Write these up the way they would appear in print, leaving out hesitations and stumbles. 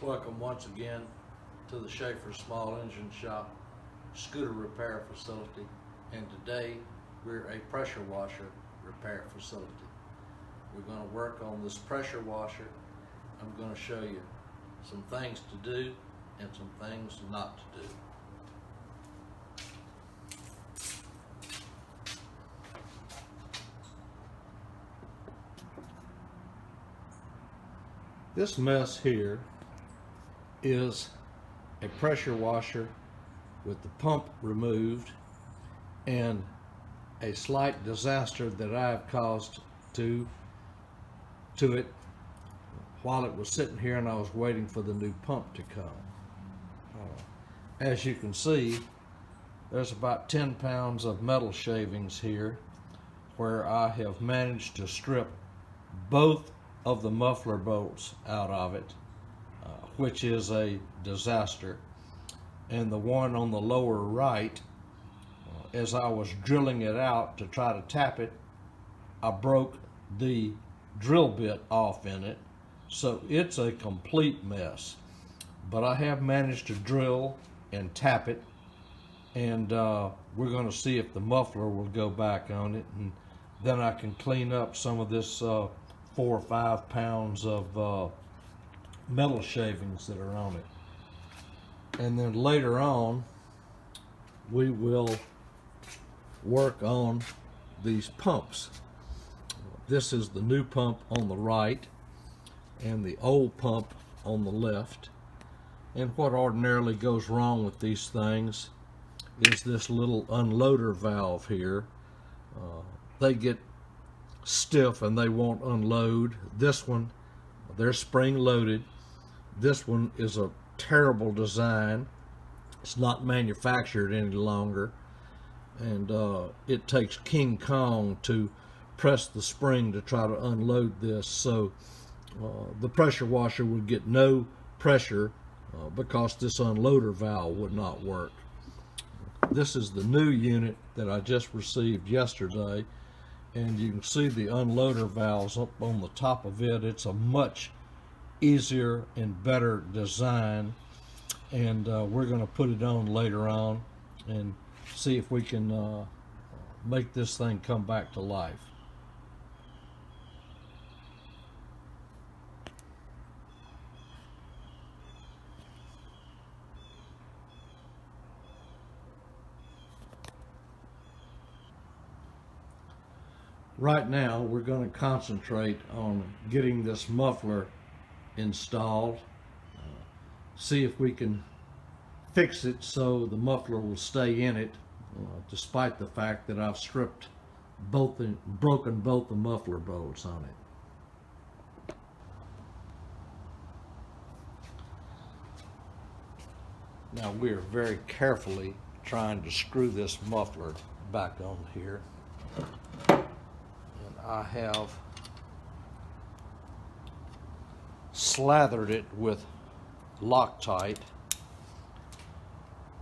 Welcome once again to the Schaefer Small Engine Shop scooter repair facility, and today we're a pressure washer repair facility. We're going to work on this pressure washer. I'm going to show you some things to do and some things not to do. This mess here is a pressure washer with the pump removed and a slight disaster that I've caused to it while it was sitting here and I was waiting for the new pump to come. As you can see, there's about 10 pounds of metal shavings here where I have managed to strip both of the muffler bolts out of it, which is a disaster. And the one on the lower right, as I was drilling it out to try to tap it, I broke the drill bit off in it, so it's a complete mess. But I have managed to drill and tap it, and we're going to see if the muffler will go back on it, and then I can clean up some of this 4 or 5 pounds of metal shavings that are on it. And then later on we will work on these pumps. This is the new pump on the right and the old pump on the left. And what ordinarily goes wrong with these things is this little unloader valve here. They get stiff and they won't unload. This one, they're spring loaded. This one is a terrible design. It's not manufactured any longer, and it takes King Kong to press the spring to try to unload this, so the pressure washer would get no pressure because this unloader valve would not work. This is the new unit that I just received yesterday, and you can see the unloader valves up on the top of it. It's a much easier and better design, and we're going to put it on later on and see if we can make this thing come back to life. Right now we're going to concentrate on getting this muffler installed, see if we can fix it so the muffler will stay in it, despite the fact that I've stripped both and broken both the muffler bolts on it. Now we are very carefully trying to screw this muffler back on here, and I have slathered it with Loctite,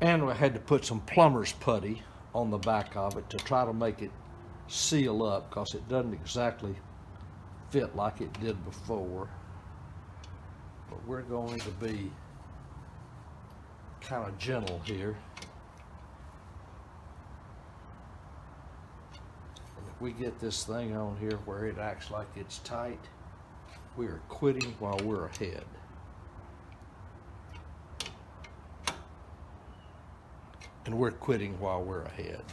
and we had to put some plumber's putty on the back of it to try to make it seal up, because it doesn't exactly fit like it did before. But we're going to be kind of gentle here. And if we get this thing on here where it acts like it's tight, we are quitting while we're ahead. And we're quitting while we're ahead.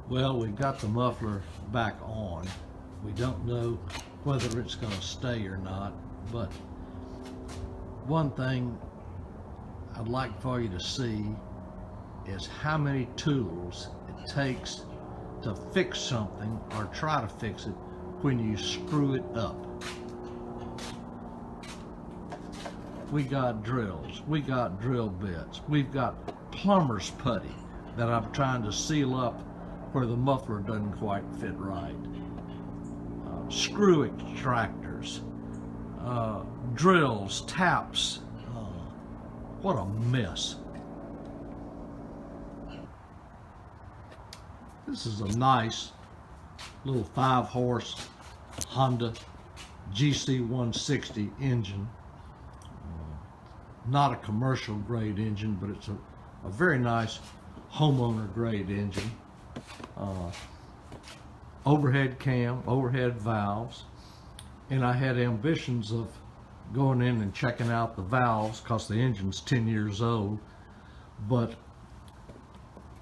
Well, we've got the muffler back on. We don't know whether it's going to stay or not, but one thing I'd like for you to see is how many tools it takes to fix something or try to fix it when you screw it up. We got drills, we got drill bits, we've got plumber's putty that I'm trying to seal up where the muffler doesn't quite fit right. Screw extractors, drills, taps. What a mess. This is a nice little 5-horse Honda GC160 engine. Not a commercial grade engine, but it's a very nice homeowner grade engine. Overhead cam, overhead valves, and I had ambitions of going in and checking out the valves because the engine's 10 years old, but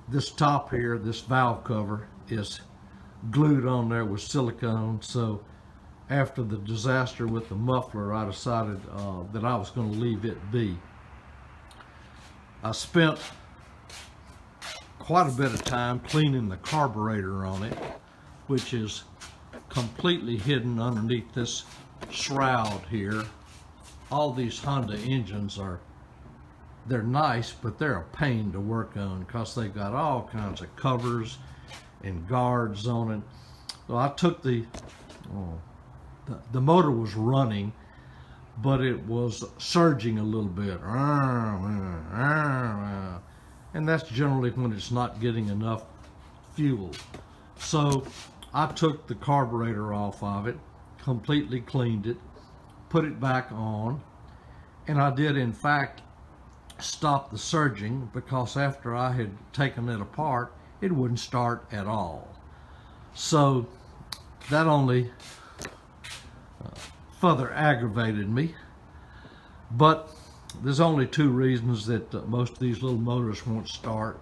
this top here, this valve cover, is glued on there with silicone. So after the disaster with the muffler, I decided that I was going to leave it be. I spent quite a bit of time cleaning the carburetor on it, which is completely hidden underneath this shroud here. All these Honda engines they're nice, but they're a pain to work on because they've got all kinds of covers and guards on it. So I took the motor was running, but it was surging a little bit, and that's generally when it's not getting enough fuel. So I took the carburetor off of it, completely cleaned it, put it back on, and I did in fact stop the surging, because after I had taken it apart, it wouldn't start at all. So that only further aggravated me. But there's only two reasons that most of these little motors won't start,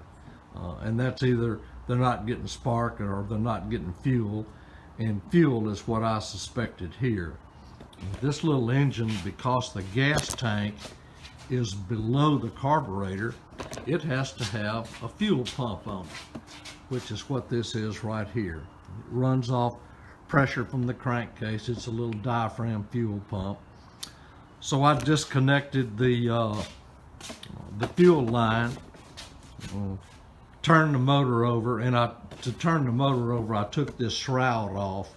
and that's either they're not getting spark or they're not getting fuel, and fuel is what I suspected here. This little engine, because the gas tank is below the carburetor, it has to have a fuel pump on it, which is what this is right here. It runs off pressure from the crankcase. It's a little diaphragm fuel pump. So I disconnected the fuel line, turned the motor over, and to turn the motor over, I took this shroud off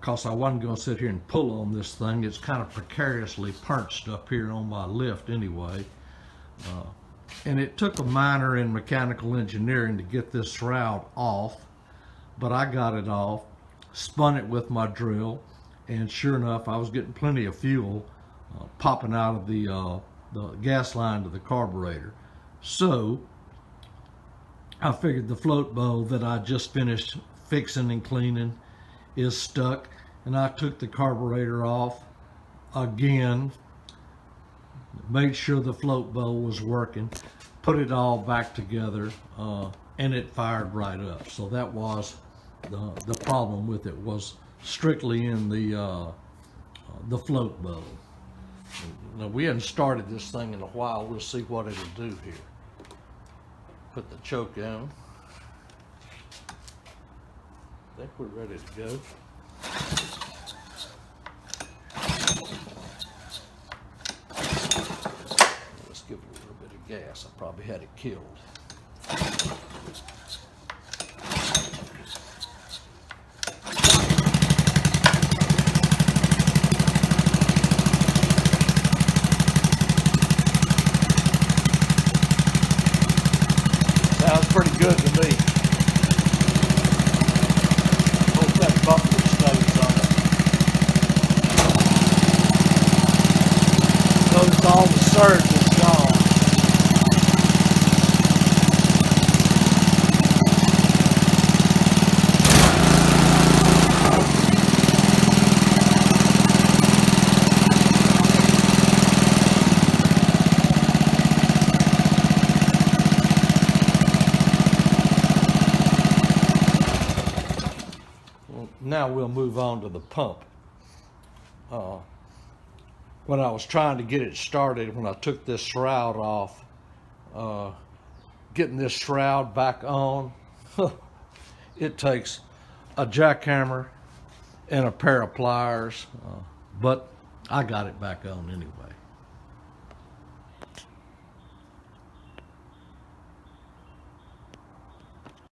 because I wasn't going to sit here and pull on this thing. It's kind of precariously perched up here on my lift anyway. And it took a minor in mechanical engineering to get this shroud off, but I got it off, spun it with my drill, and sure enough, I was getting plenty of fuel popping out of the gas line to the carburetor. So I figured the float bowl that I just finished fixing and cleaning is stuck, and I took the carburetor off again, made sure the float bowl was working, put it all back together, and it fired right up. So that was the problem with it, was strictly in the float bowl. Now, we hadn't started this thing in a while. We'll see what it'll do here. Put the choke on. I think we're ready to go. Let's give it a little bit of gas. I probably had it killed. Sounds pretty good to me. Hope that buffalo stays on it. Notice all the surge is gone. Now we'll move on to the pump. When I was trying to get it started, when I took this shroud off, getting this shroud back on, it takes a jackhammer and a pair of pliers, but I got it back on anyway.